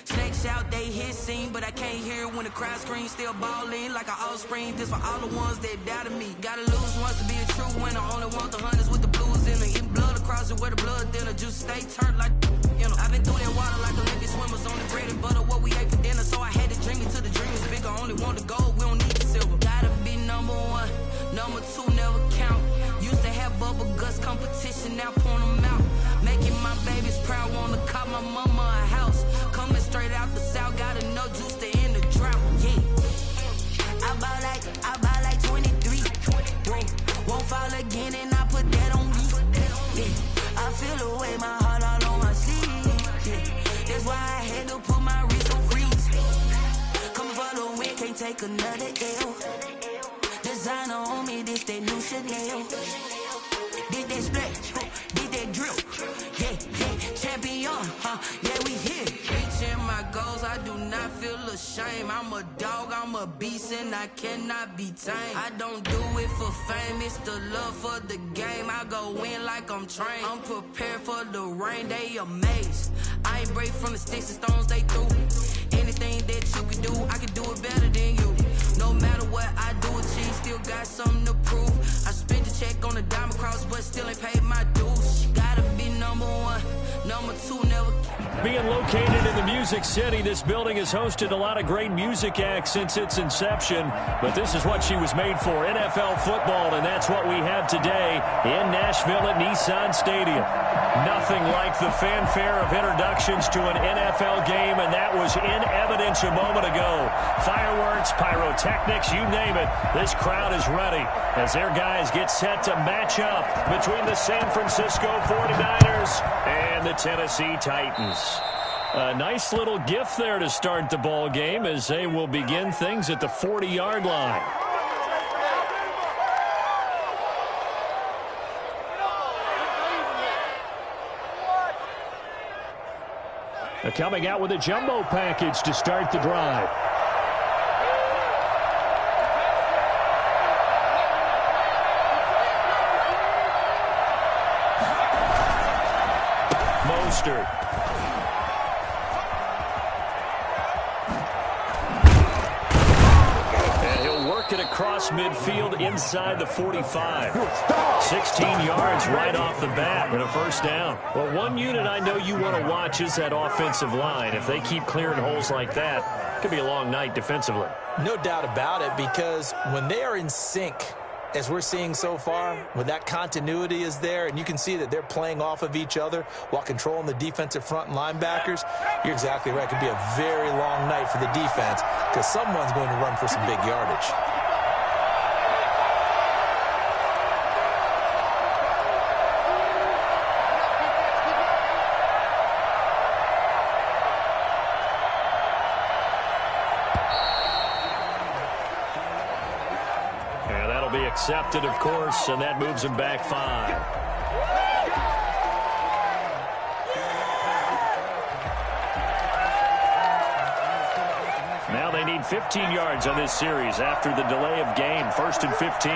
Snakes out, they hissing, but I can't hear when the crowd screams. Still ballin' like an offspring. This for all the ones that doubted me. Gotta lose once to be a true winner. Only want the hunters with the blues in it. Eating blood across it where the blood dinner. Juice stay turned like, you know. I've been through that water like Olympic swimmers. On the bread and butter, what we ate for dinner. So I had to dream it till the dream is bigger. Only want the gold, we don't need the silver. Gotta be number one, number two never count. Used to have bubble guts competition, now point them out. Making my babies proud, wanna call my mama a house. Coming straight out the south, gotta know juice to end the drought. Yeah, I buy like 23. Won't fall again, and I put that on me. Yeah, I feel the way, my heart all on my sleeve. Yeah, that's why I had to put my wrist on freeze. Coming for the win, can't take another L. Designer on me, this that new Chanel. Did that split, did that drill. Yeah, champion, yeah, we here. Reaching my goals, I do not feel ashamed. I'm a dog, I'm a beast, and I cannot be tamed. I don't do it for fame, it's the love for the game. I go in like I'm trained. I'm prepared for the rain, they amazed. I ain't break from the sticks and stones they threw. Anything that you can do, I can do it better than you. No matter what I do, achieve, still got something to prove. I spent the check on the diamond cross, but still ain't paid my dues. Gotta be number one, number two never. Being located in the Music City, this building has hosted a lot of great music acts since its inception, but this is what she was made for, NFL football, and that's what we have today in Nashville at Nissan Stadium. Nothing like the fanfare of introductions to an NFL game, and that was in evidence a moment ago. Fireworks, pyrotechnics, you name it, this crowd is ready as their guys get set to match up between the San Francisco 49ers and the Tennessee Titans. A nice little gift there to start the ball game as they will begin things at the 40-yard line. They're coming out with a jumbo package to start the drive. Mostert. And he'll work it across midfield inside the 45. 16 yards right off the bat and a first down. Well, one unit I know you want to watch is that offensive line. If they keep clearing holes like that, it could be a long night defensively. No doubt about it, because when they are in sync, as we're seeing so far, when that continuity is there and you can see that they're playing off of each other while controlling the defensive front and linebackers, you're exactly right. It could be a very long night for the defense because someone's going to run for some big yardage. Accepted, of course, and that moves him back 5. Now they need 15 yards on this series after the delay of game. 1st and 15.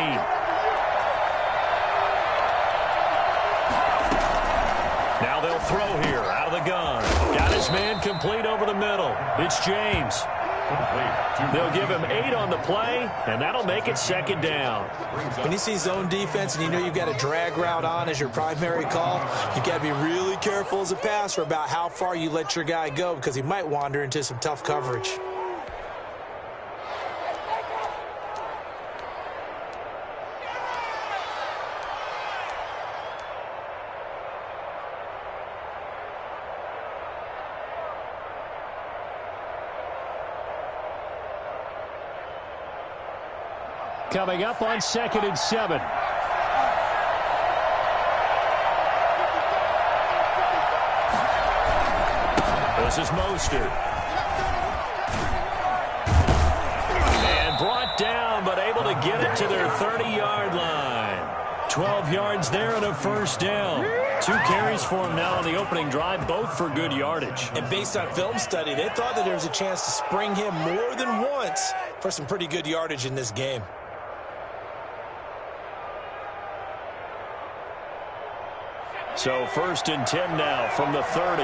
Now they'll throw here out of the gun. Got his man complete over the middle. It's James. They'll give him 8 on the play, and that'll make it 2nd down. When you see zone defense and you know you've got a drag route on as your primary call, you've got to be really careful as a passer about how far you let your guy go because he might wander into some tough coverage. Coming up on 2nd and 7. This is Mostert. And brought down, but able to get it to their 30-yard line. 12 yards there and a first down. 2 carries for him now on the opening drive, both for good yardage. And based on film study, they thought that there was a chance to spring him more than once for some pretty good yardage in this game. So 1st and 10 now from the 30.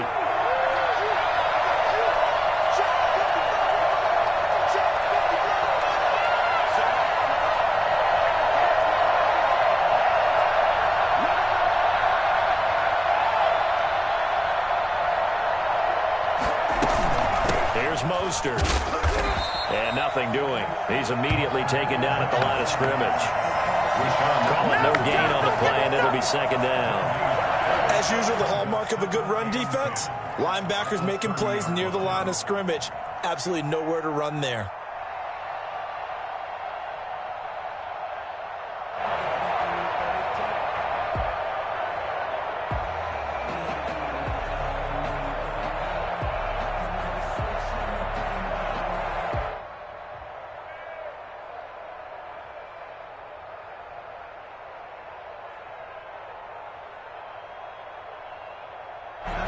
Here's Mostert. And nothing doing. He's immediately taken down at the line of scrimmage. Call it no gain on the play, and it'll be second down. As usual, the hallmark of a good run defense, linebackers making plays near the line of scrimmage. Absolutely nowhere to run there.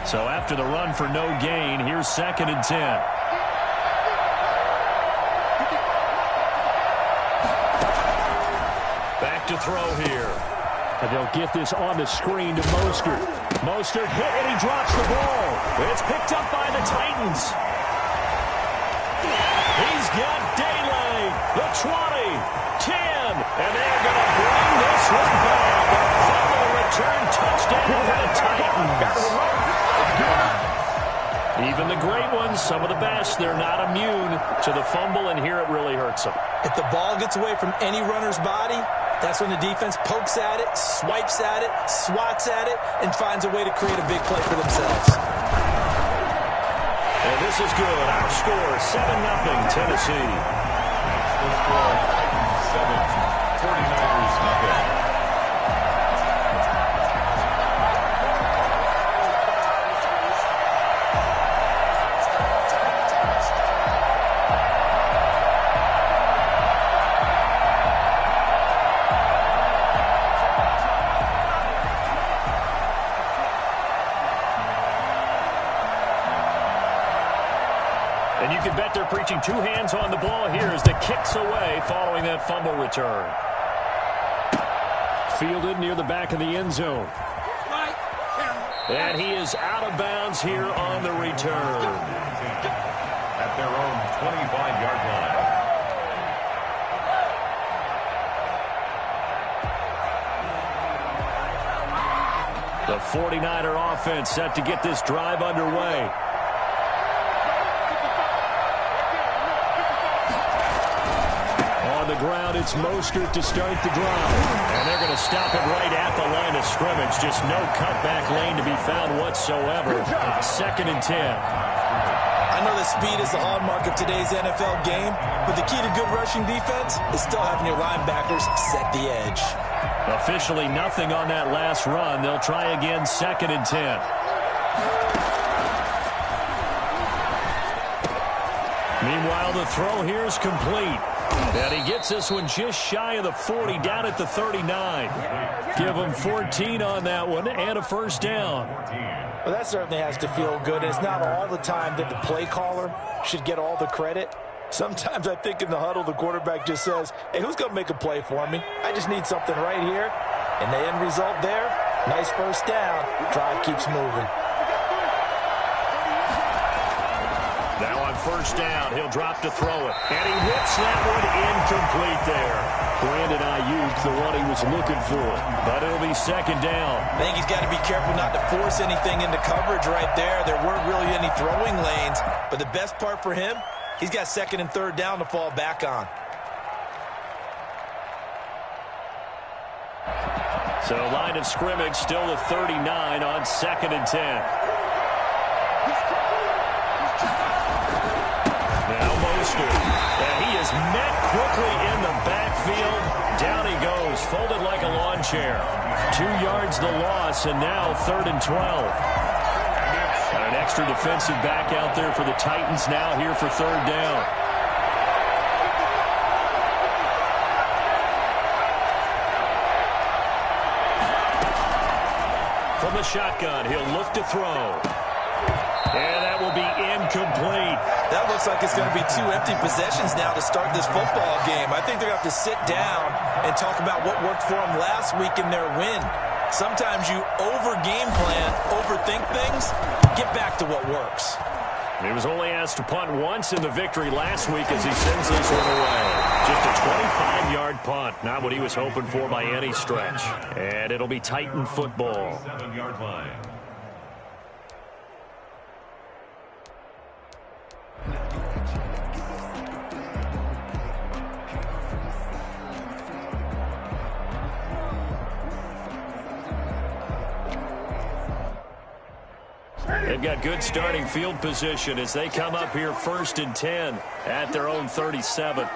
So after the run for no gain, here's 2nd and 10. Back to throw here. And they'll get this on the screen to Mostert. Mostert hit, and he drops the ball. It's picked up by the Titans. He's got Dele. The 20, 10, and they're going to bring this one back. Fumble return touchdown for the Titans. Even the great ones, some of the best, they're not immune to the fumble, and here it really hurts them. If the ball gets away from any runner's body, that's when the defense pokes at it, swipes at it, swats at it, and finds a way to create a big play for themselves. And this is good. Our score, 7-0 Tennessee. The score, 7, 49ers nothing. And you can bet they're preaching two hands on the ball here as the kick's away following that fumble return. Fielded near the back of the end zone. And he is out of bounds here on the return. At their own 25-yard line. The 49er offense set to get this drive underway. On the ground, it's Mostert to start the drive. And they're going to stop it right at the line of scrimmage. Just no cutback lane to be found whatsoever. 2nd and 10. I know that speed is the hallmark of today's NFL game, but the key to good rushing defense is still having your linebackers set the edge. Officially nothing on that last run. They'll try again, 2nd and 10. Meanwhile, the throw here is complete. And he gets this one just shy of the 40, down at the 39. Give him 14 on that one and a first down. Well, that certainly has to feel good. It's not all the time that the play caller should get all the credit. Sometimes I think in the huddle, the quarterback just says, hey, who's going to make a play for me? I just need something right here. And the end result there, nice first down. Drive keeps moving. Now on first down, he'll drop to throw it. And he whips that one incomplete there. Brandon Ayuk, the one he was looking for. But it'll be 2nd down. I think he's got to be careful not to force anything into coverage right there. There weren't really any throwing lanes. But the best part for him, he's got 2nd and 3rd down to fall back on. So line of scrimmage still the 39 on 2nd and 10. Now Mostert. And he is met quickly in the backfield. Down he goes, folded like a lawn chair. 2 yards the loss, and now 3rd and 12. And an extra defensive back out there for the Titans now here for 3rd down. From the shotgun, he'll look to throw. And that will be incomplete. That looks like it's going to be 2 empty possessions now to start this football game. I think they're going to have to sit down and talk about what worked for them last week in their win. Sometimes you over-game plan, overthink things, get back to what works. He was only asked to punt once in the victory last week as he sends this one away. Just a 25-yard punt, not what he was hoping for by any stretch. And it'll be Titan football. 7-yard line. They've got good starting field position as they come up here 1st and 10 at their own 37.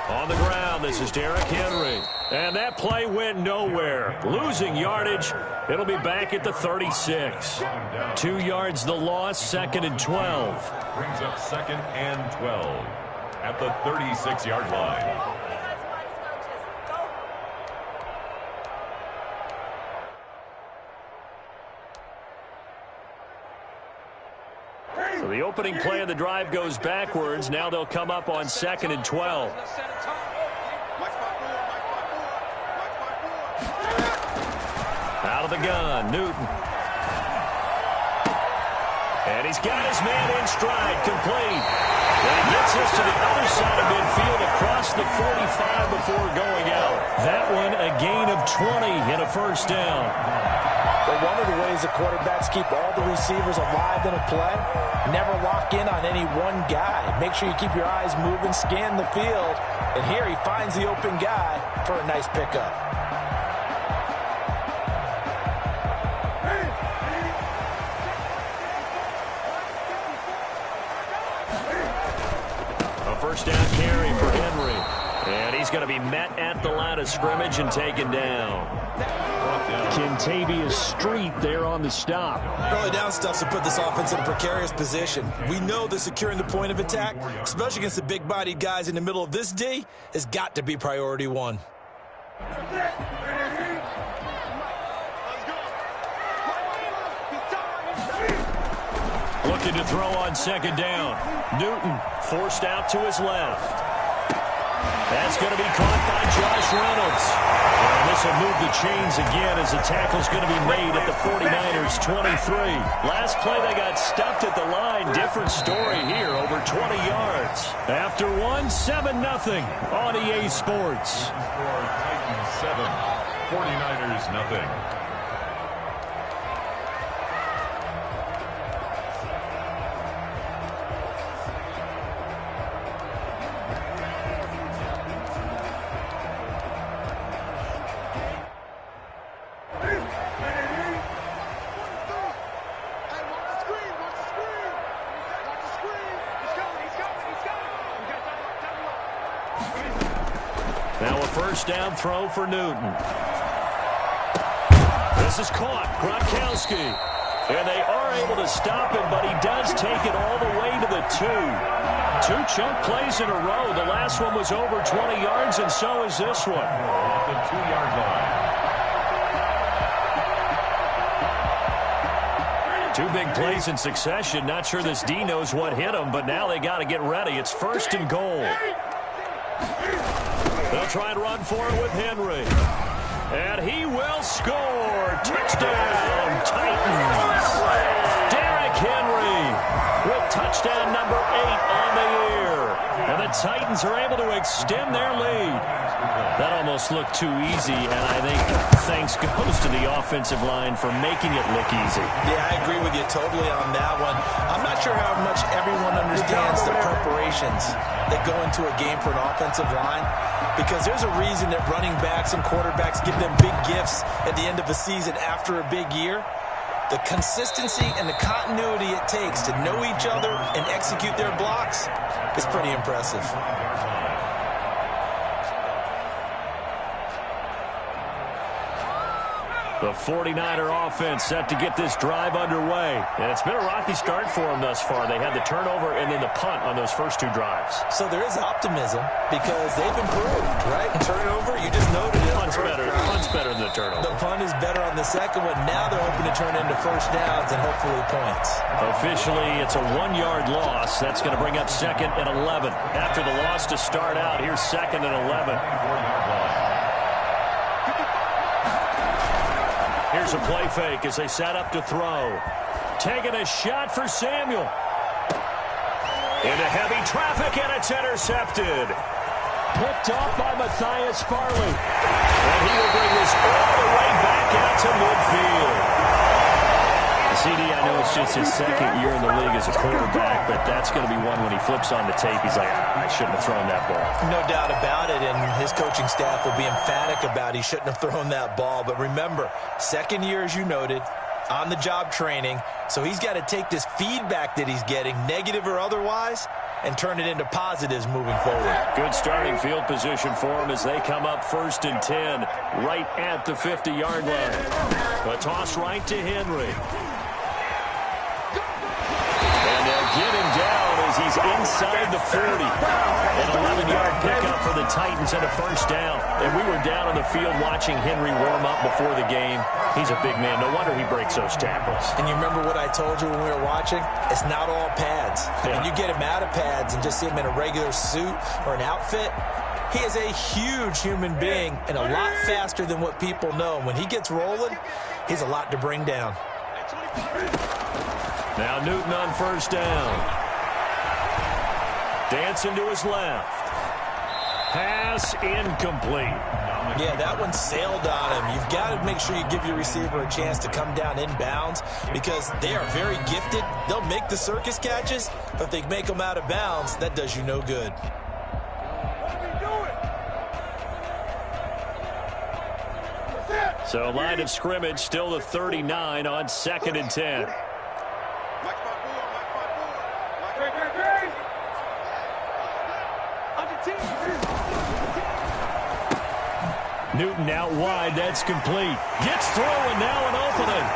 On the ground, this is Derrick Henry. And that play went nowhere. Losing yardage. It'll be back at the 36. 2 yards the loss, 2nd and 12. Brings up 2nd and 12 at the 36-yard line. So the opening play of the drive goes backwards. Now they'll come up on 2nd and 12. Out of the gun, Newton. And he's got his man in stride, complete. And he gets us to the other side of midfield across the 45 before going out. That one a gain of 20 and a first down. But one of the ways the quarterbacks keep all the receivers alive in a play, never lock in on any one guy. Make sure you keep your eyes moving, scan the field. And here he finds the open guy for a nice pickup. First down carry for Henry. And he's going to be met at the line of scrimmage and taken down. Kentavious Street there on the stop. Early down stuff to put this offense in a precarious position. We know that securing the point of attack, especially against the big-bodied guys in the middle of this D, has got to be priority one. Looking to throw on 2nd down. Newton forced out to his left. That's going to be caught by Josh Reynolds. And this will move the chains again as the tackle's going to be made at the 49ers 23. Last play they got stuffed at the line. Different story here, over 20 yards. After one, 7-0 on EA Sports. Titans 7, 49ers nothing. Now a first down throw for Newton. This is caught. Gronkowski. And they are able to stop him, but he does take it all the way to the 2. 2 chunk plays in a row. The last one was over 20 yards, and so is this one. At the 2-yard line. 2 big plays in succession. Not sure this D knows what hit him, but now they got to get ready. It's 1st and goal. They'll try and run for it with Henry. And he will score. Touchdown, Titans. Derrick Henry with touchdown number 8 on the year. And the Titans are able to extend their lead. That almost looked too easy, and I think thanks goes to the offensive line for making it look easy. Yeah, I agree with you totally on that one. I'm not sure how much everyone understands the preparations that go into a game for an offensive line, because there's a reason that running backs and quarterbacks give them big gifts at the end of the season after a big year. The consistency and the continuity it takes to know each other and execute their blocks is pretty impressive. The 49er offense set to get this drive underway. And it's been a rocky start for them thus far. They had the turnover and then the punt on those first 2 drives. So there is optimism because they've improved, right? Turnover, you just noted it. Punt's better than the turnover. The punt is better on the second one. Now they're hoping to turn into first downs and hopefully points. Officially, it's a 1-yard loss. That's going to bring up 2nd and 11. After the loss to start out, here's 2nd and 11. 4-yard line. Here's a play fake as they set up to throw. Taking a shot for Samuel. Into heavy traffic, and it's intercepted. Picked off by Matthias Farley. And he will bring this all the way back out to midfield. CD, I know it's just his second year in the league as a quarterback, but that's going to be one when he flips on the tape, he's like, I shouldn't have thrown that ball. No doubt about it, and his coaching staff will be emphatic about he shouldn't have thrown that ball. But remember, second year, as you noted, on-the-job training, so he's got to take this feedback that he's getting, negative or otherwise, and turn it into positives moving forward. Good starting field position for him as they come up 1st and 10, right at the 50-yard line. A toss right to Henry. And they'll get him down as he's inside the 40. An 11-yard pickup for the Titans and a first down. And we were down on the field watching Henry warm up before the game. He's a big man. No wonder he breaks those tackles. And you remember what I told you when we were watching? It's not all pads. I mean, you get him out of pads and just see him in a regular suit or an outfit. He is a huge human being and a lot faster than what people know. And when he gets rolling, he's a lot to bring down. Now Newton on first down. Dancing to his left. Pass incomplete. Yeah, that one sailed on him. You've got to make sure you give your receiver a chance to come down inbounds because they are very gifted. They'll make the circus catches, but if they make them out of bounds, that does you no good. So line of scrimmage still the 39 on 2nd and 10. Newton out wide. That's complete. Gets through and now an opening.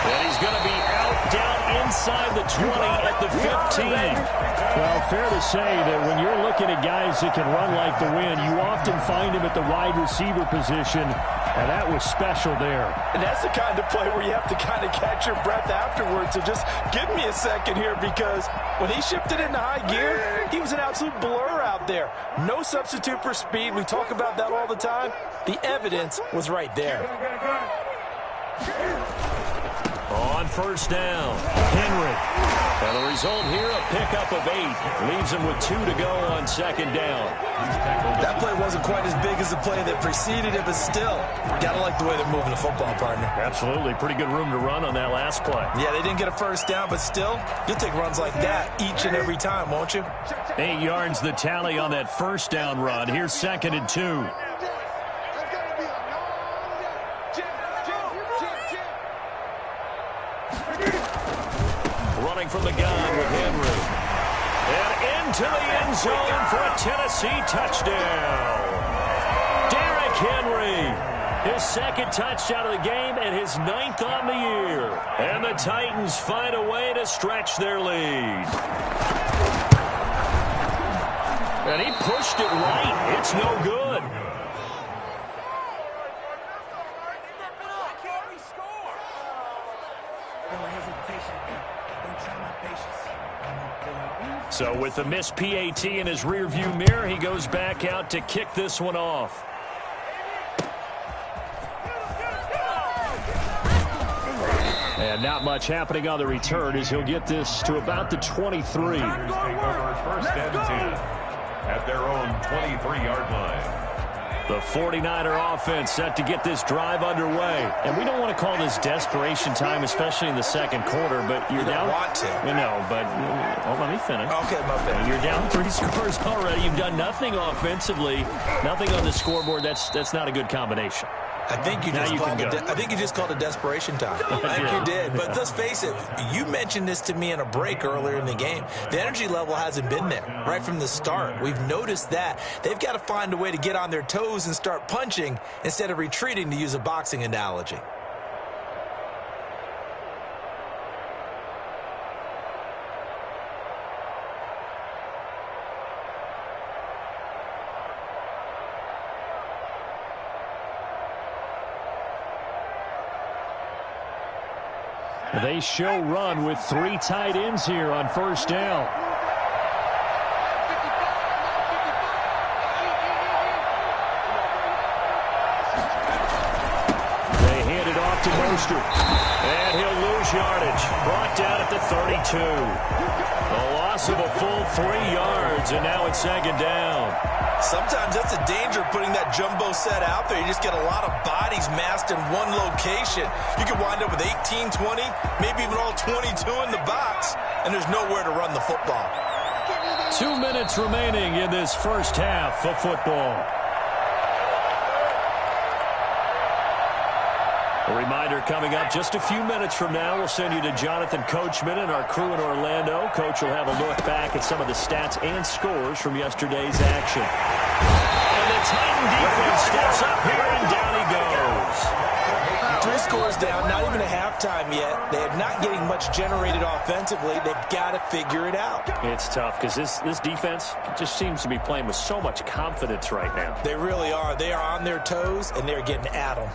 And he's going to be out down inside the 20 at the 15. Well, fair to say that when you're looking at guys that can run like the wind, you often find him at the wide receiver position, and that was special there. And that's the kind of play where you have to kind of catch your breath afterwards. So just give me a second here because when he shifted into high gear, he was an absolute blur out there. No substitute for speed. We talk about that all the time. The evidence was right there. On first down, Henry. And the result here, a pickup of 8. Leaves him with 2 to go on 2nd down. That play wasn't quite as big as the play that preceded it, but still, gotta like the way they're moving the football, partner. Absolutely. Pretty good room to run on that last play. Yeah, they didn't get a first down, but still, you'll take runs like that each and every time, won't you? 8 yards the tally on that first down run. Here's 2nd and 2. Running from the gun with Henry. And into the end zone for a Tennessee touchdown. Derrick Henry, his 2nd touchdown of the game and his 9th on the year. And the Titans find a way to stretch their lead. And he pushed it right. It's no good. So with the missed PAT in his rearview mirror, he goes back out to kick this one off. And not much happening on the return as he'll get this to about the 23. Take over 1st and 10 at their own 23-yard line. The 49er offense set to get this drive underway. And we don't want to call this desperation time, especially in the 2nd quarter, but you're down. You don't want to. No, but let me finish. Okay, my bad. You're down 3 scores already. You've done nothing offensively, nothing on the scoreboard. That's not a good combination. I think you just called it desperation time. I think you did. But let's face it, you mentioned this to me in a break earlier in the game. The energy level hasn't been there right from the start. We've noticed that. They've got to find a way to get on their toes and start punching instead of retreating, to use a boxing analogy. They show run with 3 tight ends here on first down. They hand it off to Mostert. And he'll lose yardage. Brought down at the 32. A loss of a full 3 yards, and now it's 2nd down. Sometimes that's a danger of putting that jumbo set out there. You just get a lot of bodies massed in one location. You could wind up with 18, 20, maybe even all 22 in the box, and there's nowhere to run the football. 2 minutes remaining in this first half of football. A reminder coming up just a few minutes from now. We'll send you to Jonathan Coachman and our crew in Orlando. Coach will have a look back at some of the stats and scores from yesterday's action. And the Titan defense steps up here, and down he goes. 3 scores down, not even a halftime yet. They are not getting much generated offensively. They've got to figure it out. It's tough because this defense just seems to be playing with so much confidence right now. They really are. They are on their toes, and they're getting at them.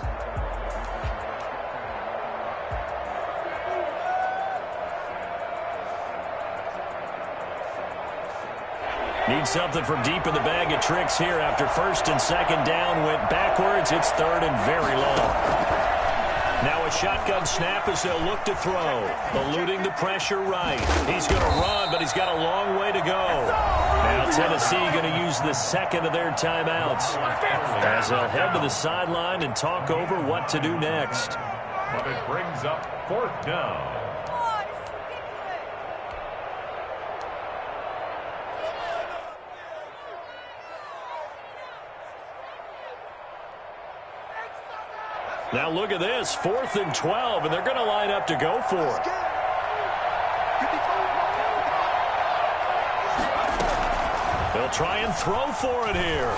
Need something from deep in the bag of tricks here after first and second down went backwards. It's third and very long. Now a shotgun snap as they'll look to throw. Eluding the pressure right. He's going to run, but he's got a long way to go. Now Tennessee going to use the second of their timeouts as they'll head to the sideline and talk over what to do next. But it brings up 4th down. Now look at this, 4th and 12, and they're going to line up to go for it. They'll try and throw for it here.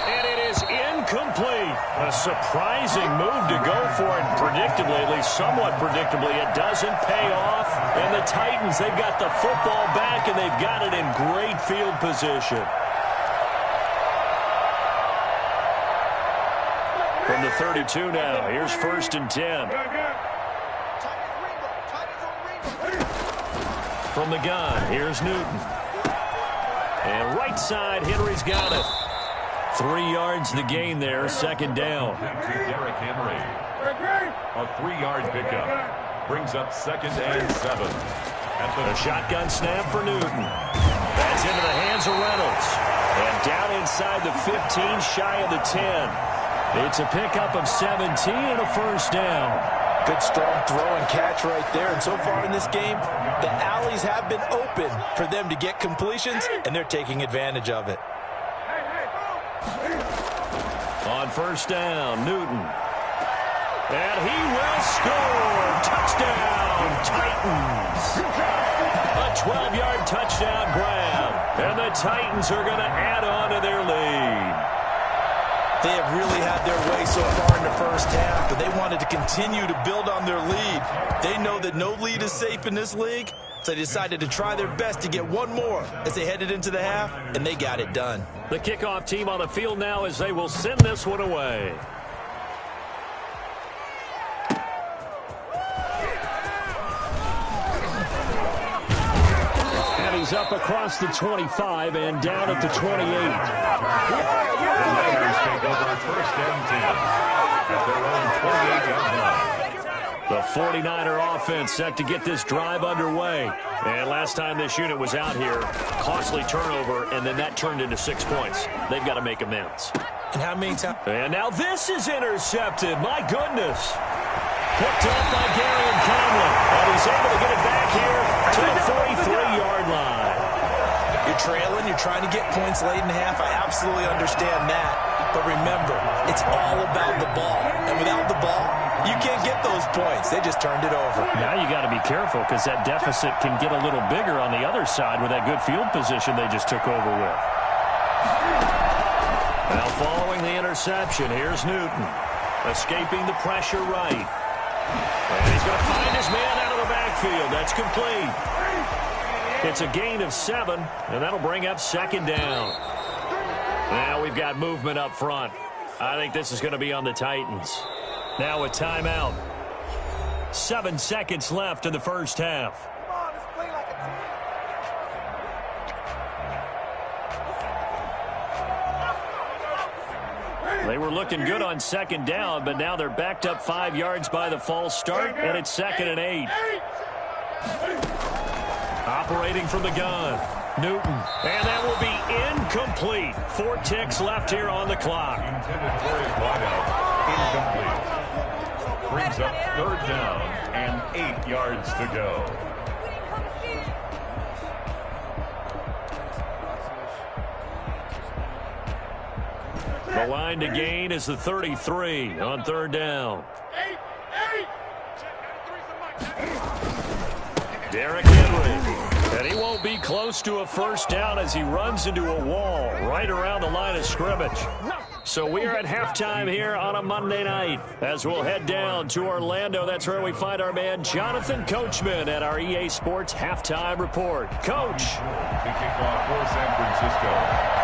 And it is incomplete. A surprising move to go for it. Predictably, at least somewhat predictably, it doesn't pay off. And the Titans, they've got the football back, and they've got it in great field position. From the 32 now, here's 1st and 10. From the gun, here's Newton. And right side, Henry's got it. 3 yards the gain there, 2nd down. Derrick Henry. A 3-yard pickup. Brings up 2nd and 7. A shotgun snap for Newton. That's into the hands of Reynolds. And down inside the 15, shy of the 10. It's a pickup of 17 and a 1st down. Good strong throw and catch right there. And so far in this game, the alleys have been open for them to get completions, and they're taking advantage of it. On 1st down, Newton. And he will score. Touchdown, Titans. A 12-yard touchdown grab. And the Titans are going to add on to their lead. They have really had their way so far in the first half, but they wanted to continue to build on their lead. They know that no lead is safe in this league, so they decided to try their best to get one more as they headed into the half, and they got it done. The kickoff team on the field now as they will send this one away. And he's up across the 25 and down at the 28. Take over 1st and 10 at their own 28-yard line. The 49er offense set to get this drive underway. And last time this unit was out here, costly turnover, and then that turned into 6 points. They've got to make amends. And how many times? And now this is intercepted. My goodness. Picked up by Gary Conley. And he's able to get it back here to the 43-yard line. You're trailing. You're trying to get points late in the half. I absolutely understand that. But remember, it's all about the ball. And without the ball, you can't get those points. They just turned it over. Now you got to be careful because that deficit can get a little bigger on the other side with that good field position they just took over with. Now following the interception, here's Newton. Escaping the pressure right. And he's going to find his man out of the backfield. That's complete. It's a gain of 7, and that'll bring up 2nd down. Now we've got movement up front. I think this is going to be on the Titans. Now a timeout. 7 seconds left in the first half. They were looking good on 2nd down, but now they're backed up 5 yards by the false start, and it's 2nd and 8. Operating from the gun. Newton. And that will be incomplete. 4 ticks left here on the clock. Intended for his wideout. Incomplete. Brings up 3rd down and 8 yards to go. The line to gain is the 33 on 3rd down. Derrick Henry. And he won't be close to a first down as he runs into a wall right around the line of scrimmage. So we are at halftime here on a Monday night as we'll head down to Orlando. That's where we find our man Jonathan Coachman at our EA Sports Halftime Report. Coach. The kickoff for San Francisco.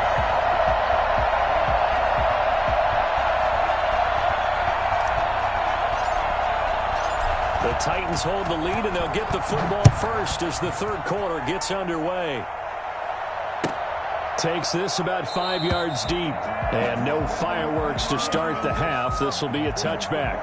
The Titans hold the lead, and they'll get the football first as the 3rd quarter gets underway. Takes this about 5 yards deep. And no fireworks to start the half. This will be a touchback.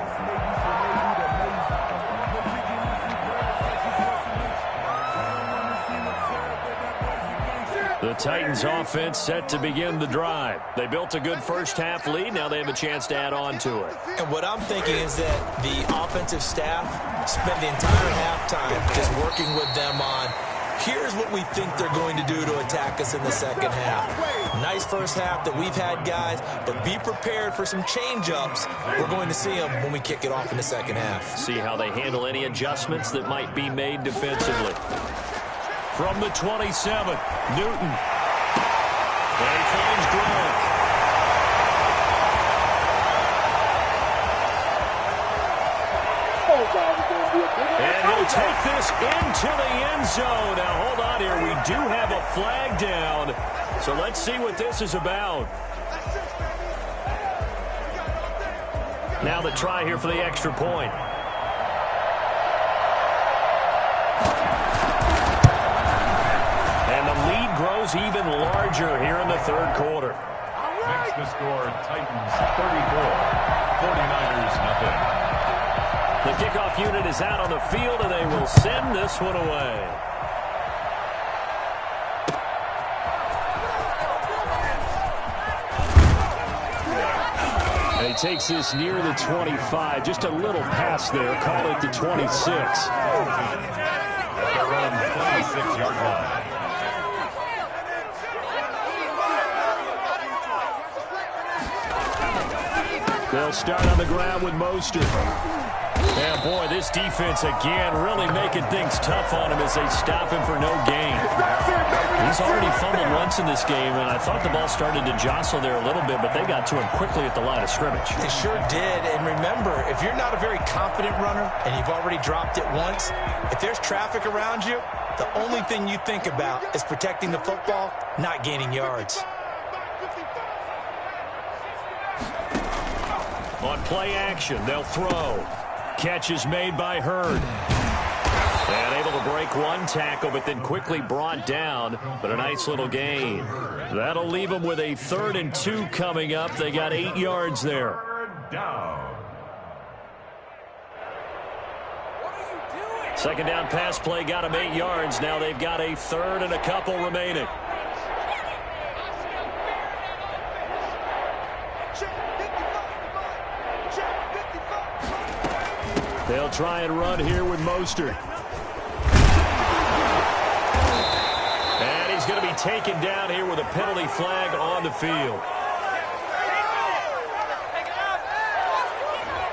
The Titans offense set to begin the drive. They built a good first half lead. Now they have a chance to add on to it. And what I'm thinking is that the offensive staff spent the entire halftime just working with them on, here's what we think they're going to do to attack us in the second half. Nice first half that we've had, guys, but be prepared for some change-ups. We're going to see them when we kick it off in the second half. See how they handle any adjustments that might be made defensively. From the 27, Newton. And he finds Gronk. And he'll take this into the end zone. Now, hold on here. We do have a flag down. So let's see what this is about. Now the try here for the extra point. And the lead grows even larger here in the 3rd quarter. Makes the score Titans 34, 49ers nothing. The kickoff unit is out on the field, and they will send this one away. And he takes this near the 25. Just a little pass there. Call it the 26. Around 26-yard line. They'll start on the ground with Mostert. Yeah, boy, this defense again really making things tough on him as they stop him for no gain. He's already fumbled once in this game, and I thought the ball started to jostle there a little bit, but they got to him quickly at the line of scrimmage. It sure did, and remember, if you're not a very confident runner and you've already dropped it once, if there's traffic around you, the only thing you think about is protecting the football, not gaining yards. On play action, they'll throw. Catch is made by Hurd. And able to break one tackle, but then quickly brought down. But a nice little gain. That'll leave them with a 3rd and 2 coming up. They got 8 yards there. Down. Second down pass play got them 8 yards. Now they've got a 3rd and a couple remaining. They'll try and run here with Mostert. And he's going to be taken down here with a penalty flag on the field.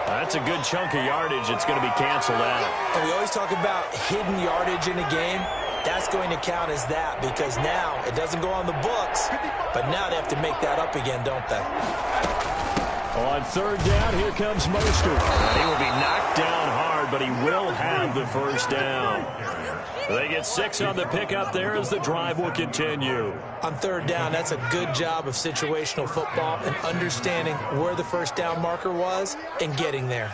That's a good chunk of yardage. It's going to be canceled out. And we always talk about hidden yardage in a game. That's going to count as that because now it doesn't go on the books, but now they have to make that up again, don't they? On 3rd down, here comes Mostert. He will be knocked down hard, but he will have the first down. They get 6 on the pickup there as the drive will continue. On 3rd down, that's a good job of situational football and understanding where the first down marker was and getting there.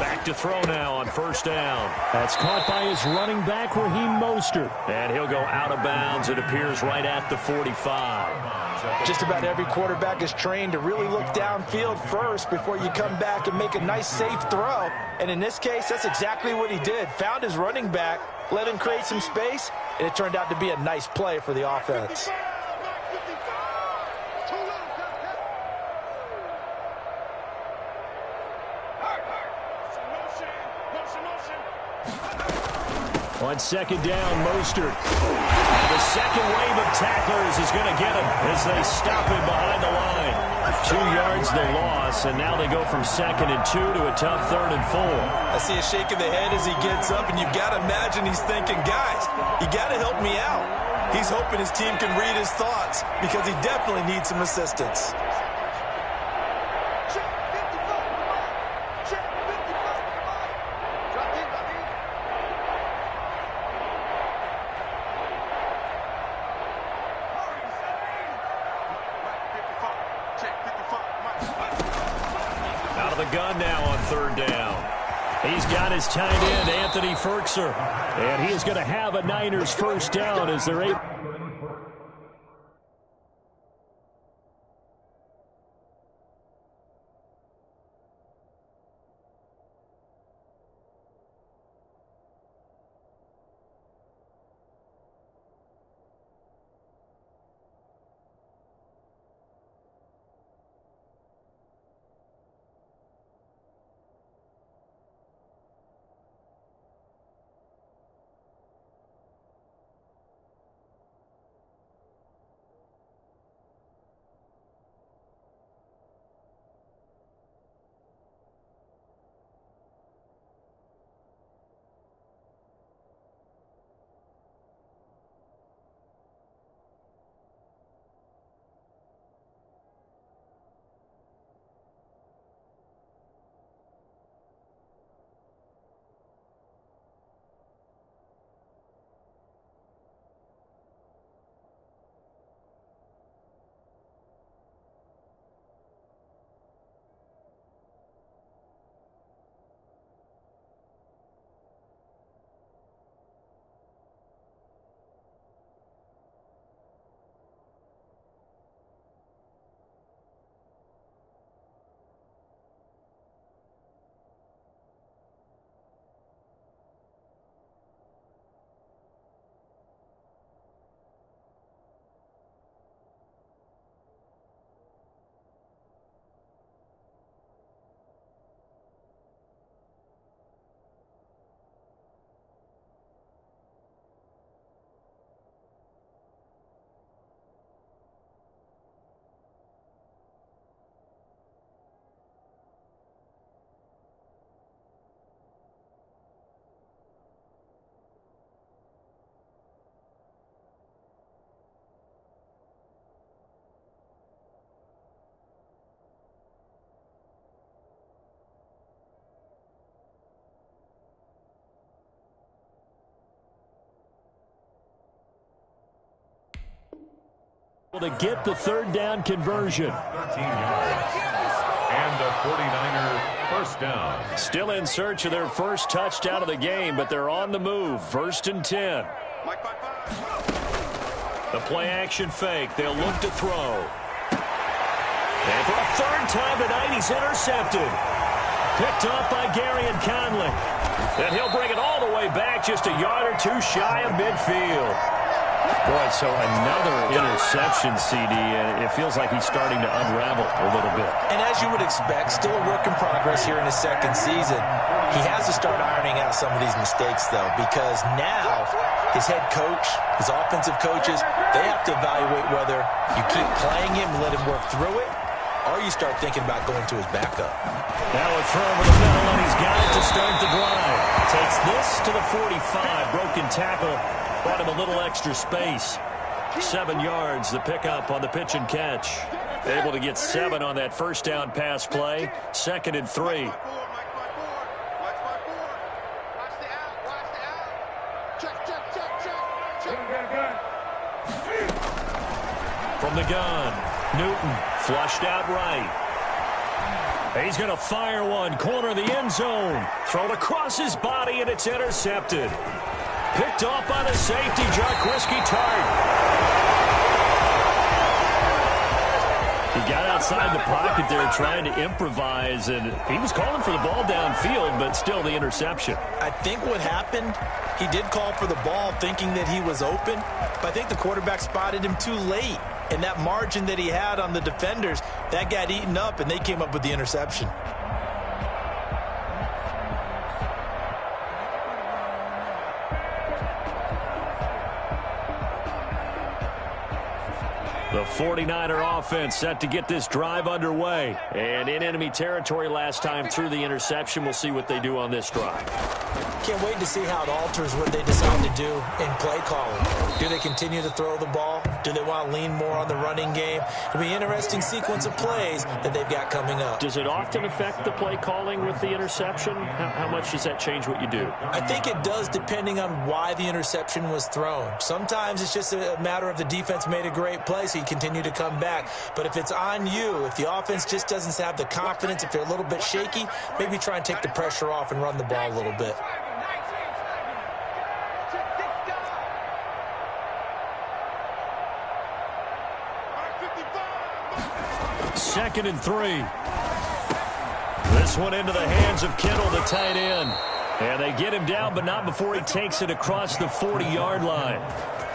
Back to throw now on 1st down. That's caught by his running back, Raheem Mostert. And he'll go out of bounds, it appears, right at the 45. Just about every quarterback is trained to really look downfield first before you come back and make a nice, safe throw. And in this case, that's exactly what he did. Found his running back, let him create some space, and it turned out to be a nice play for the offense. On second down, Mostert. And the second wave of tacklers is going to get him as they stop him behind the line. 2 yards the loss, and now they go from 2nd and 2 to a tough 3rd and 4. I see a shake of the head as he gets up, and you've got to imagine he's thinking, guys, you got to help me out. He's hoping his team can read his thoughts because he definitely needs some assistance. Out of the gun now on 3rd down. He's got his tight end, Anthony Firkser. And he is going to have a Niners first down as they're able. To get the 3rd down conversion. 13 yards. And a 49er first down. Still in search of their first touchdown of the game, but they're on the move. 1st and 10. The play action fake. They'll look to throw. And for a 3rd time tonight, he's intercepted. Picked off by Garyon Conley. And he'll bring it all the way back, just a yard or 2 shy of midfield. Boy, so another interception, CD, and it feels like he's starting to unravel a little bit. And as you would expect, still a work in progress here in his 2nd season. He has to start ironing out some of these mistakes, though, because now his head coach, his offensive coaches, they have to evaluate whether you keep playing him and let him work through it, or you start thinking about going to his backup. Now a throw over the middle, and he's got it to start the drive. Takes this to the 45. Broken tackle. Brought him a little extra space. 7 yards, the pickup on the pitch and catch. Able to get 7 on that first down pass play. 2nd and 3. From the gun, Newton flushed out right. He's going to fire one, corner of the end zone. Thrown across his body, and it's intercepted. Picked off by the safety, Jarquiski Tartt. got outside the pocket there trying to improvise, and he was calling for the ball downfield, but still the interception. I think what happened, he did call for the ball thinking that he was open, but I think the quarterback spotted him too late. And that margin that he had on the defenders, that got eaten up, and they came up with the interception. The 49er offense set to get this drive underway. And in enemy territory last time through the interception. We'll see what they do on this drive. Can't wait to see how it alters what they decide to do in play calling. Do they continue to throw the ball? Do they want to lean more on the running game? It'll be an interesting sequence of plays that they've got coming up. Does it often affect the play calling with the interception? How much does that change what you do? I think it does, depending on why the interception was thrown. Sometimes it's just a matter of the defense made a great play, so you continue to come back. But if it's on you, if the offense just doesn't have the confidence, if they're a little bit shaky, maybe try and take the pressure off and run the ball a little bit. Second and 3. This one into the hands of Kittle, the tight end. And they get him down, but not before he takes it across the 40-yard line.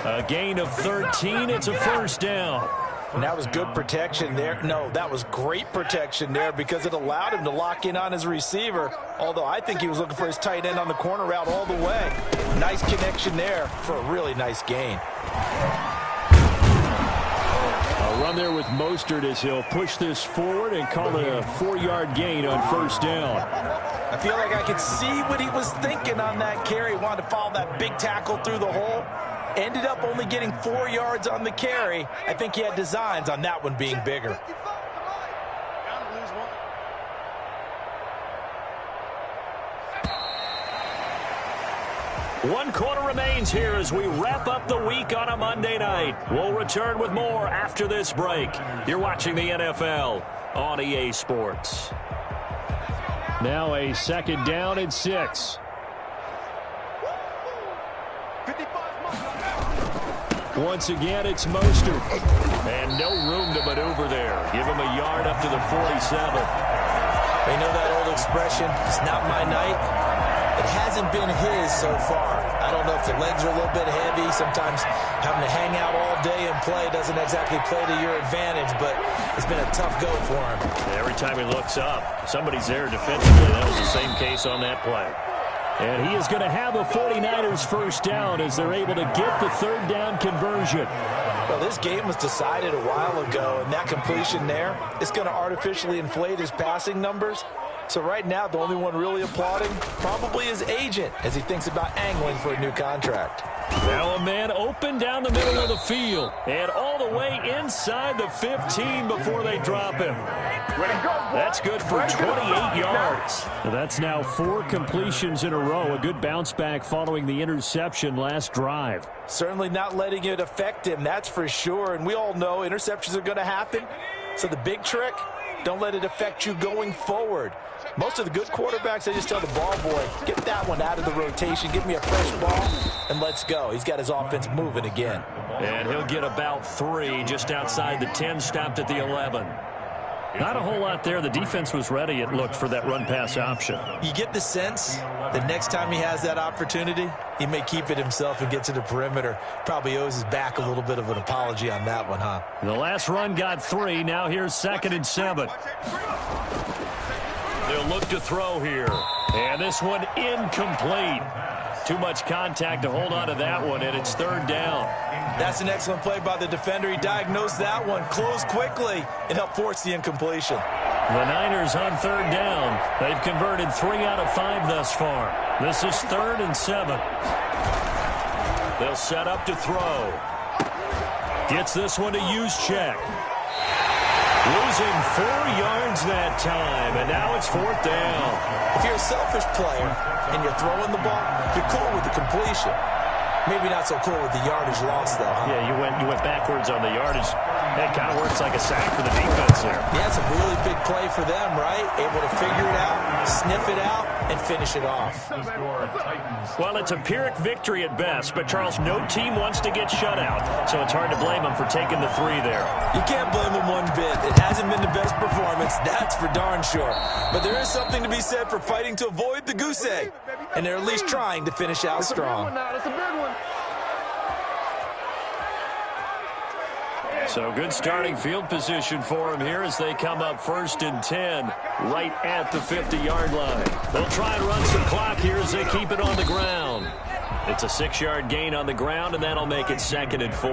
A gain of 13. It's a first down. And that was good protection there. No, that was great protection there because it allowed him to lock in on his receiver, although I think he was looking for his tight end on the corner route all the way. Nice connection there for a really nice gain. A run there with Mostert as he'll push this forward and call it a 4-yard gain on first down. I feel like I could see what he was thinking on that carry. He wanted to follow that big tackle through the hole. Ended up only getting 4 yards on the carry. I think he had designs on that one being bigger. One quarter remains here as we wrap up the week on a Monday night. We'll return with more after this break. You're watching the NFL on EA Sports. Now a second down and 6. Once again, it's Mostert. And no room to maneuver there. Give him a yard up to the 47. They know that old expression, it's not my night. It hasn't been his so far. I don't know if the legs are a little bit heavy. Sometimes having to hang out all day and play doesn't exactly play to your advantage, but it's been a tough go for him. Every time he looks up, somebody's there defensively. That was the same case on that play. And he is going to have a 49ers first down as they're able to get the third down conversion. Well, this game was decided a while ago, and that completion there is going to artificially inflate his passing numbers. So right now, the only one really applauding probably his agent as he thinks about angling for a new contract. Now a man open down the middle of the field and all the way inside the 15 before they drop him. That's good for 28 yards. That's now 4 completions in a row. A good bounce back following the interception last drive. Certainly not letting it affect him, that's for sure. And we all know interceptions are going to happen. So the big trick, don't let it affect you going forward. Most of the good quarterbacks, they just tell the ball boy, get that one out of the rotation, give me a fresh ball, and let's go. He's got his offense moving again. And he'll get about 3 just outside the 10, stopped at the 11. Not a whole lot there. The defense was ready, it looked, for that run-pass option. You get the sense that next time he has that opportunity, he may keep it himself and get to the perimeter. Probably owes his back a little bit of an apology on that one, huh? The last run got 3. Now here's 2nd and 7. They'll look to throw here. And this one incomplete. Too much contact to hold on to that one, and it's 3rd down. That's an excellent play by the defender. He diagnosed that one, closed quickly, and helped force the incompletion. The Niners on 3rd down. They've converted 3 out of 5 thus far. This is 3rd and 7. They'll set up to throw. Gets this one to Juszczyk. Losing 4 yards that time, and now it's 4th down. If you're a selfish player and you're throwing the ball, you're cool with the completion. Maybe not so cool with the yardage loss, though, huh? Yeah, you went backwards on the yardage. That kind of works like a sack for the defense there. Yeah, it's a really big play for them, right? Able to figure it out, sniff it out, and finish it off. Well, it's a Pyrrhic victory at best, but, Charles, no team wants to get shut out, so it's hard to blame them for taking the 3 there. You can't blame them one bit. It hasn't been the best performance, that's for darn sure. But there is something to be said for fighting to avoid the goose egg, and they're at least trying to finish out strong. That's a big one. So good starting field position for them here as they come up 1st and 10 right at the 50-yard line. They'll try and run some clock here as they keep it on the ground. It's a 6-yard gain on the ground, and that'll make it 2nd and 4.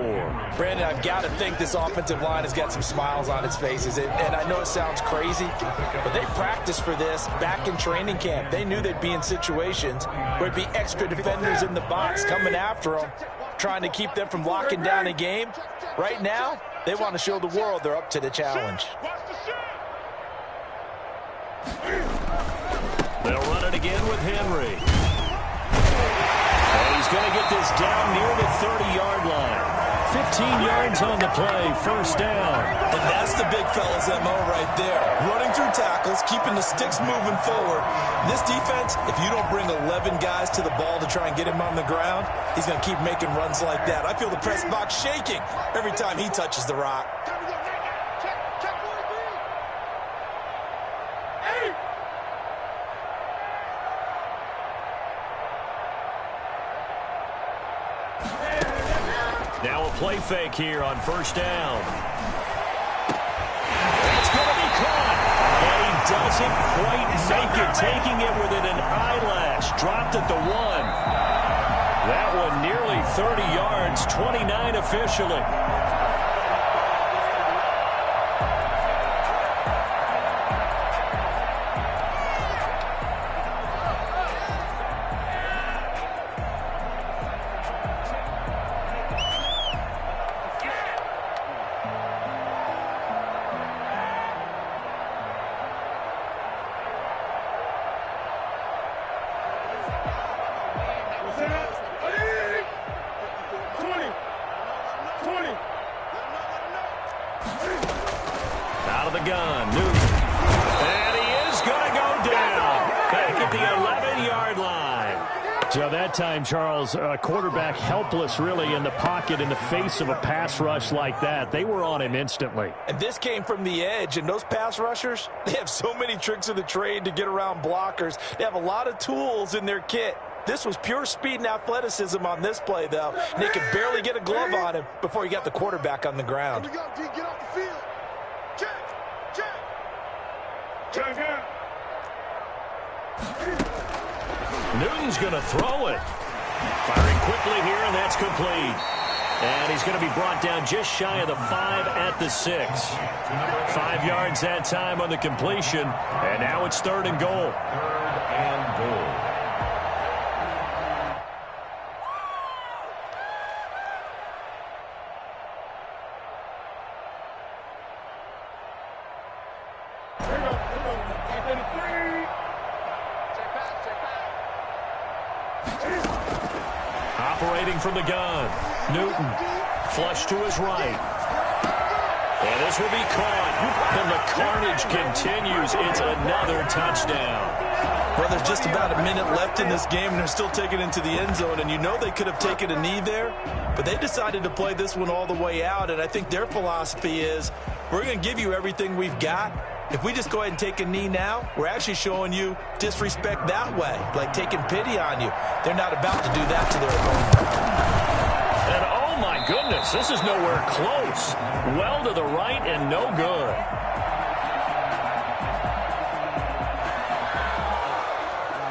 Brandon, I've got to think this offensive line has got some smiles on its faces. And I know it sounds crazy, but they practiced for this back in training camp. They knew they'd be in situations where it'd be extra defenders in the box coming after them, trying to keep them from locking down a game. Right now, they want to show the world they're up to the challenge. They'll run it again with Henry. And he's going to get this down near the 30-yard line. 15 yards on the play, 1st down. And that's the big fella's MO right there. Running through tackles, keeping the sticks moving forward. This defense, if you don't bring 11 guys to the ball to try and get him on the ground, he's going to keep making runs like that. I feel the press box shaking every time he touches the rock. Now a play fake here on 1st down. It's going to be caught. And he doesn't quite make it, taking it within an eyelash. Dropped at the 1. That one nearly 30 yards, 29 officially. Out of the gun, Newton. And he is going to go down. Back at the 11-yard line. So that time, Charles, quarterback helpless really in the pocket in the face of a pass rush like that. They were on him instantly. And this came from the edge, and those pass rushers, they have so many tricks of the trade to get around blockers. They have a lot of tools in their kit. This was pure speed and athleticism on this play, though. And they could barely get a glove on him before he got the quarterback on the ground. Here we go, D. Get off the field. Check. Check out. Newton's going to throw it. Firing quickly here, and that's complete. And he's going to be brought down just shy of the 5 at the 6. 5 yards that time on the completion, and now it's 3rd and goal. 3rd and goal. Operating from the gun, Newton, flush to his right. And this will be caught, and the carnage continues. It's another touchdown. Well, there's just about a minute left in this game, and they're still taking it into the end zone, and you know they could have taken a knee there, but they decided to play this one all the way out, and I think their philosophy is, we're going to give you everything we've got. If we just go ahead and take a knee now, we're actually showing you disrespect that way, like taking pity on you. They're not about to do that to their opponent. And oh my goodness, this is nowhere close. Well to the right and no good.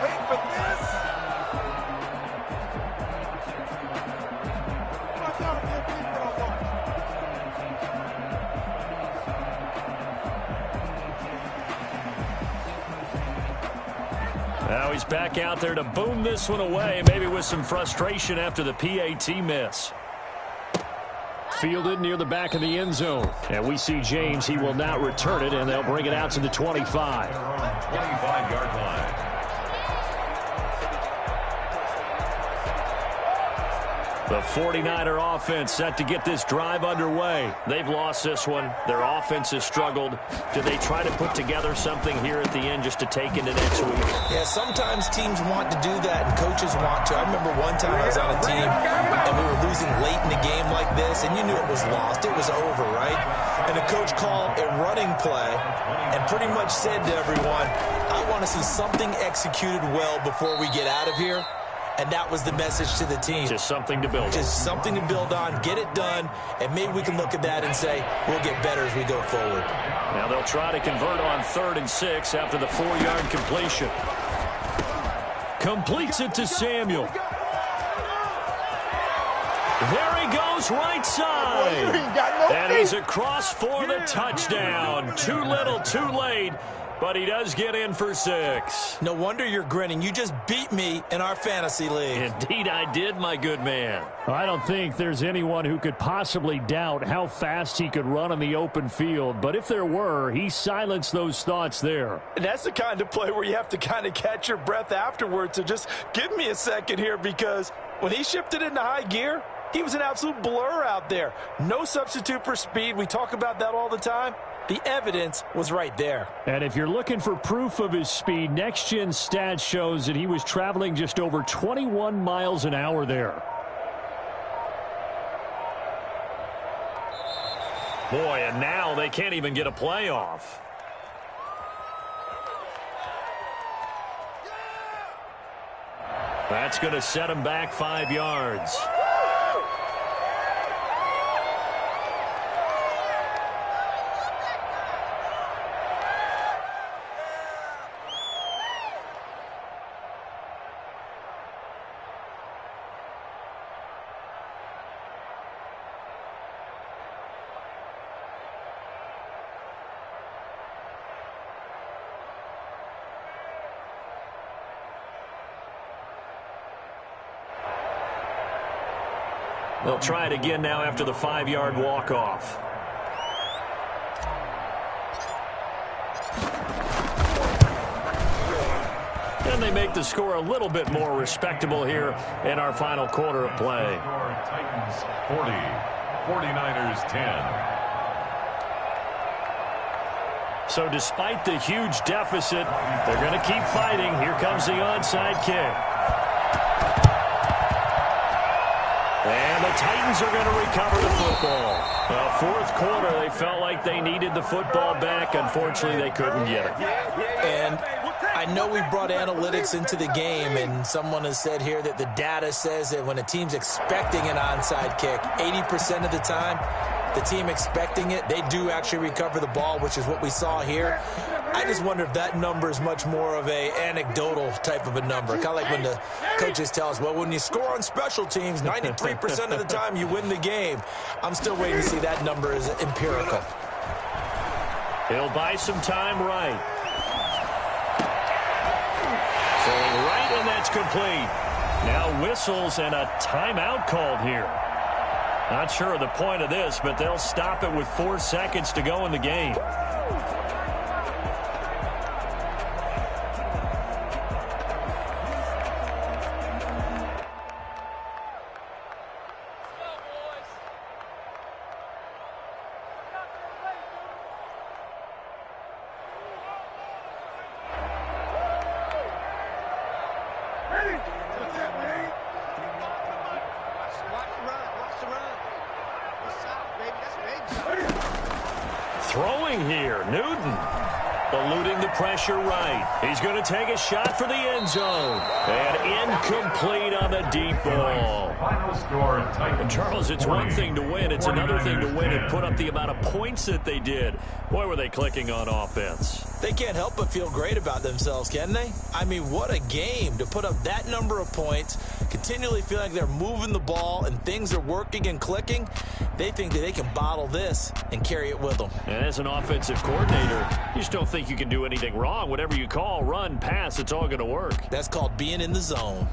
Wait for this. Now he's back out there to boom this one away, maybe with some frustration after the PAT miss. Fielded near the back of the end zone. And we see James, he will not return it, and they'll bring it out to the 25. 25-yard line. The 49er offense set to get this drive underway. They've lost this one. Their offense has struggled. Do they try to put together something here at the end just to take into next week? Yeah, sometimes teams want to do that and coaches want to. I remember one time I was on a team and we were losing late in the game like this, and you knew it was lost. It was over, right? And the coach called a running play and pretty much said to everyone, I want to see something executed well before we get out of here. And that was the message to the team. Just something to build on. Just something to build on, get it done, and maybe we can look at that and say, we'll get better as we go forward. Now they'll try to convert on 3rd and 6 after the 4-yard completion. Completes it to Samuel. There he goes, right side. And he's across for the touchdown. Too little, too late. But he does get in for 6. No wonder you're grinning. You just beat me in our fantasy league. Indeed I did, my good man. I don't think there's anyone who could possibly doubt how fast he could run on the open field. But if there were, he silenced those thoughts there. And that's the kind of play where you have to kind of catch your breath afterwards. So just give me a second here, because when he shifted into high gear, he was an absolute blur out there. No substitute for speed. We talk about that all the time. The evidence was right there. And if you're looking for proof of his speed, Next Gen Stats shows that he was traveling just over 21 miles an hour there. Boy, and now they can't even get a play off. That's going to set him back 5 yards. They'll try it again now after the 5-yard walk-off. And they make the score a little bit more respectable here in our final quarter of play. Titans 40, 49ers 10. So despite the huge deficit, they're going to keep fighting. Here comes the onside kick. And the Titans are going to recover the football. Well, 4th quarter, they felt like they needed the football back. Unfortunately, they couldn't get it. And I know we brought analytics into the game, and someone has said here that the data says that when a team's expecting an onside kick, 80% of the time, the team expecting it, they do actually recover the ball, which is what we saw here. I just wonder if that number is much more of a anecdotal type of a number. Kind of like when the coaches tell us, well, when you score on special teams, 93% of the time you win the game. I'm still waiting to see that number is empirical. He'll buy some time right. Throwing right, and that's complete. Now whistles and a timeout called here. Not sure of the point of this, but they'll stop it with 4 seconds to go in the game. Throwing here, Newton. Eluding the pressure right. He's going to take a shot for the end zone. And incomplete on the deep ball. Final score, And Charles, it's one thing to win. It's another thing to win and put up the amount of points that they did. Boy, were they clicking on offense. They can't help but feel great about themselves, can they? I mean, what a game to put up that number of points, continually feel like they're moving the ball and things are working and clicking. They think that they can bottle this and carry it with them. And as an offensive coordinator, you just don't think you can do anything wrong. Whatever you call, run, pass, it's all going to work. That's called being in the zone.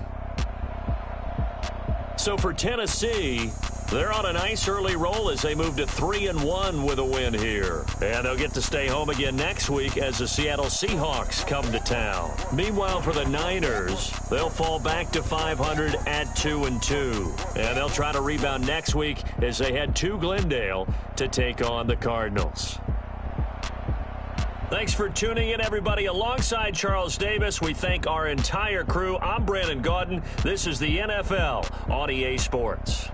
So for Tennessee, They're on a nice early roll as they move to 3-1 with a win here. And they'll get to stay home again next week as the Seattle Seahawks come to town. Meanwhile, for the Niners, they'll fall back to 500 at 2-2. And they'll try to rebound next week as they head to Glendale to take on the Cardinals. Thanks for tuning in, everybody. Alongside Charles Davis, we thank our entire crew. I'm Brandon Gaudin. This is the NFL on EA Sports.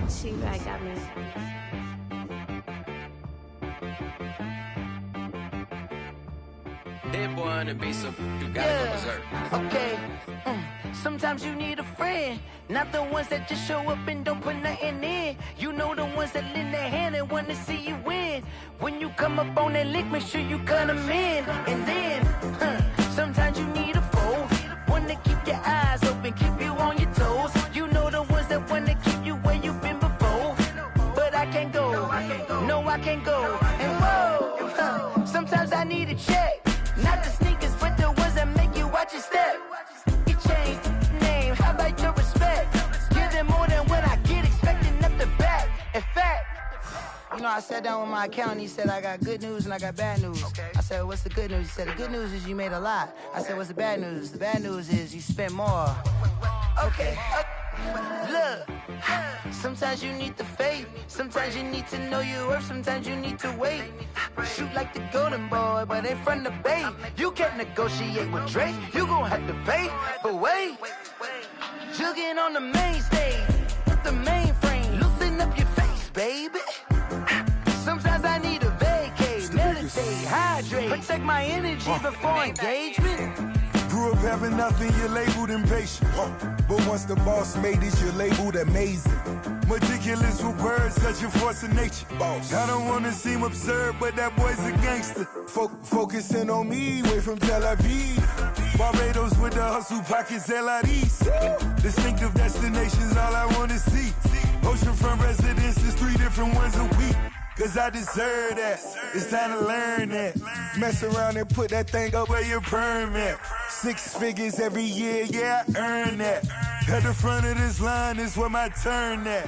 She right got me. That boy on the beat, so you gotta go berserk. Okay. Sometimes you need a friend, not the ones that just show up and don't put nothing in. You know the ones that lend their hand and want to see you win. When you come up on that lick, make sure you cut them in. And then, sometimes you need a foe, one to keep your eyes open, keep you on your toes. You know the ones that want to keep you where you've been before. But I can't go, no I can't go. And whoa, sometimes I need a check. Not the sneakers, but the ones that make you watch your step. You change name, how about your respect? Give them more than what I get, expecting up the back. In fact, you know, I sat down with my accountant, he said I got good news and I got bad news. I said, what's the good news? He said, the good news is you made a lot. I said, what's the bad news? The bad news is you spent more. Okay. Look, sometimes you need the faith, sometimes you need to know your worth, sometimes you need to wait. Shoot like the golden boy, but ain't from the bay. You can't negotiate with Drake, you gon' have to pay. But wait, jugging on the main stage, the mainframe, loosen up your face, baby. Sometimes I need a vacate, meditate, hydrate. respect my energy before engagement. Grew up having nothing, you're labeled impatient. But once the boss made it, you're labeled amazing. Meticulous with words, such a force of nature. I don't wanna seem absurd, but that boy's a gangster. Focusing on me, way from Tel Aviv. Barbados with the hustle pockets, LIDs. Distinctive destinations, all I wanna see. Oceanfront residences, 3 different ones a week. Cause I deserve that, it's time to learn that. Mess around and put that thing up where your permit. 6 figures every year, yeah, I earn that. At the front of this line is where my turn at.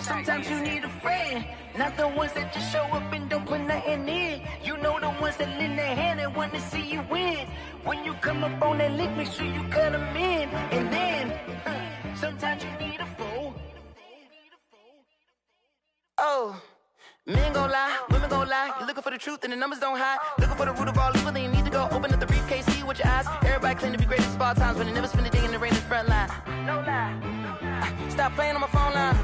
Sometimes you need a friend, not the ones that just show up and don't put nothing in. You know the ones that lend their hand and want to see you win. When you come up on that lick, make sure you cut them in. And then, sometimes you need a fool. Oh. Men gon' lie, women gon' lie. You're looking for the truth and the numbers don't hide. Looking for the root of all evil, then you need to go open up the briefcase, see with your eyes. Everybody claim to be greatest of all times, but they never spend a day in the rain in the front line. No lie. Stop playing on my phone line.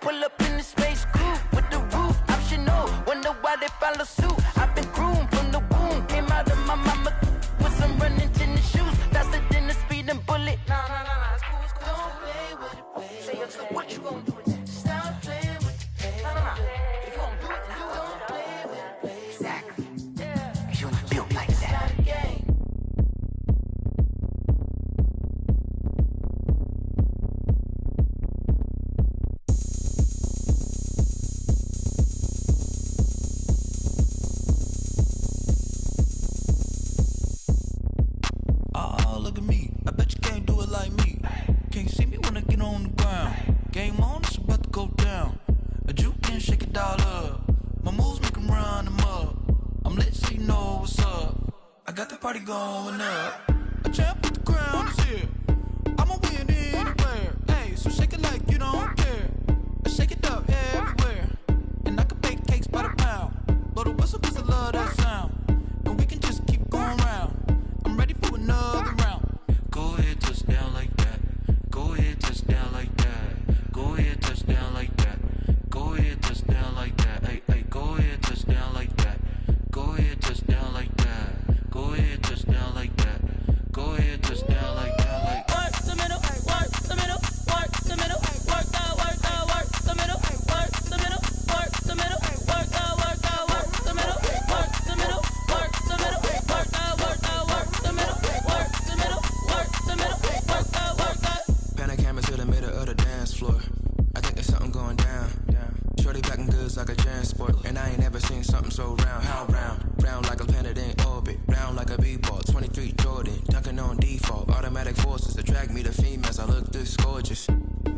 Pull up in the space coupe with the roof optional. Wonder why they follow suit. I've been groomed from the womb. Came out of my mama with some running tennis shoes. Faster than the speeding bullet. Nah, it's cool, it's cool. Don't play with it, baby. Say, what you gon' do with it? Stop playing with it. If you don't do it, you don't play with it, baby. Exactly. Yeah. You not built like that. Oh, look at me. I bet you can't do it like me. Can't see me when I get on the ground. Game on, it's about to go down. A juke and shake it all up. My moves make them run them up. I'm lit so you know what's up. I got the party going up. A champ with the crown is here. I'ma win anywhere. Hey, so shake it like you don't care. I shake it up everywhere. And I can bake cakes by the pound. Blow the whistle cause I love that sound. And we can just keep going round. I'm ready for another round. Go ahead, touch down like that. Go ahead, touch down like that. Go ahead, touch down like that. Go ahead, touch down like that. Hey, go ahead, touch down like that. Go ahead, touch down like that. Go ahead, touch down like that. Go ahead, touch down like that. Like work the middle, work the middle, work the middle, work the middle, work the middle, work the middle, work the middle, work the middle, work the middle, work the middle, work the middle, work the middle, work the. Pan a camera to the middle of the dance floor. I think there's something going down. Shorty packing goods like a transport, and I ain't never seen something so round. How round? Round like a planet in orbit, round like a b-ball. 23 Jordan, dunking on default. Automatic forces attract me to females. I look this gorgeous.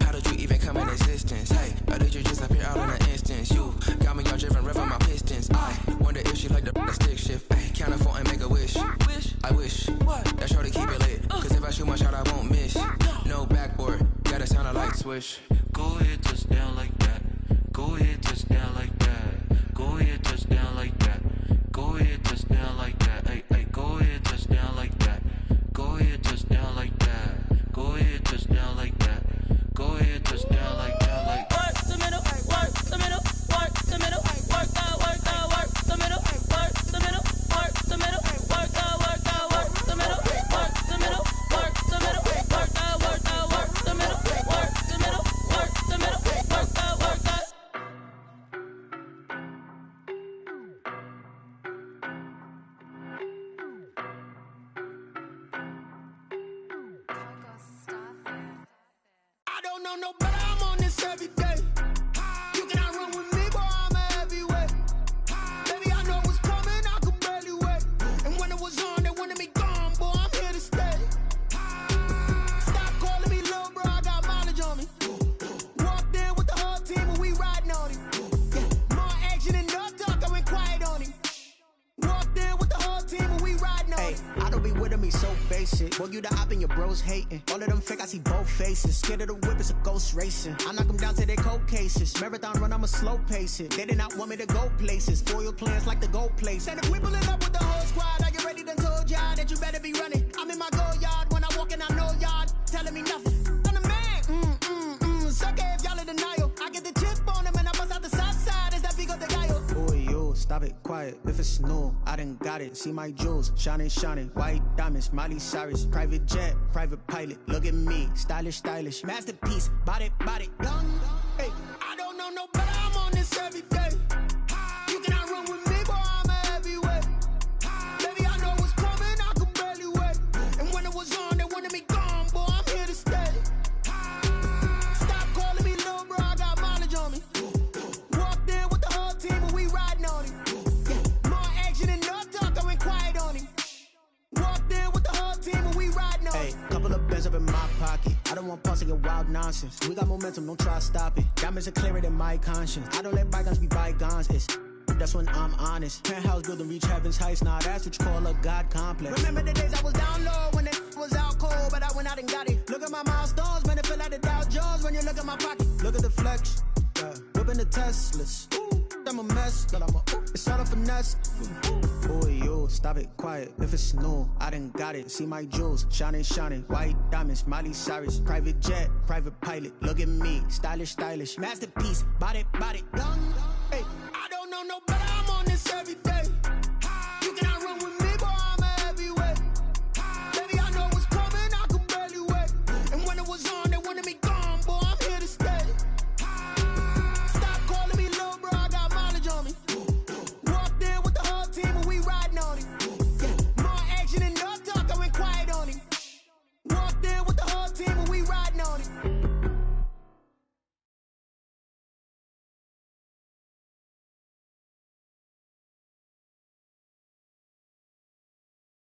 How did you even come in existence? Hey, or did you just appear out in an instance? You got me all driven, revving my pistons. I wonder if she like the stick shift. Hey, count a four and make a wish. I wish that shorty keep it lit. Cause if I shoot my shot, I won't miss. No backboard, gotta sound a light switch. Go ahead, touch down like that. Go ahead, touch down like that. Go ahead, touch down like that. Go ahead, touch down like that. Hey, go ahead, touch down like that. Go ahead, touch down like that. Go ahead, touch down like that. Go ahead, touch down like that. Like work the middle, work the middle, work the middle, work the middle, work the middle, work the middle, work the middle, work the middle, work the middle, work the middle, work the middle, work the middle, work the middle, work the middle, work the. I don't know no better, I'm on this every day. You cannot run with me, boy, I'm a heavyweight. Baby, I know what's coming, I could barely wait. And when it was on, they wanted me gone, boy, I'm here to stay. Stop calling me little bro, I got mileage on me. Walked in with the whole team and we riding on him. More action and no talk, I went quiet on him. Walked in with the whole team and we riding on him. I don't be with me so basic. Boy, you the op and your bros hating. All of them fake, I see both faces. Scared of the whip, it's a ghost racing. I knock them down to their cold cases. Marathon run, I'ma slow pace it. They did not want me to go places. Foil plans like the go place. And if we pulling up with the whole squad, are you ready? Done told y'all that you better be running. I'm in my go yard. When I walk in, I know y'all telling me nothing. I'm the man. Suck it if y'all in denial. I get the chip on them and I bust out the south side. Is that big of the guy? Boy, yo, stop it quiet. If it's new, I done got it. See my jewels, shining, shining. White diamonds, Miley Cyrus. Private jet, private pilot. Look at me, stylish, stylish. Masterpiece, body, done. Hey, I don't know no better. I'm on this every day. You cannot run with me, boy. I'm a heavyweight. Baby, I know what's coming. I could barely wait. And when it was on, they wanted me gone, boy. I'm here to stay. Stop calling me little bro. I got mileage on me. Walked in with the whole team and we riding on him. Yeah. More action and no talk. I went quiet on him. Walked in with the whole team and we riding on him. Hey, couple of bands up in my pocket. I don't want pause to get wild nonsense. We got momentum, don't try to stop it. Diamonds are clearer than my conscience. I don't let bygones be bygones. That's when I'm honest. Penthouse building, reach heaven's heights. Nah, that's what you call a God complex. Remember the days I was down low when it was out cold, but I went out and got it. Look at my milestones, man, it feel like the Dow Jones when you look at my pocket. Look at the flex, whipping the Teslas. I'm a mess, but it's all a finesse. Boy, you, stop it, quiet. If it's new, I done got it. See my jewels, shining, shining. White diamonds, Miley Cyrus. Private jet, private pilot. Look at me, stylish, stylish. Masterpiece, body, done. Hey, I don't know no better.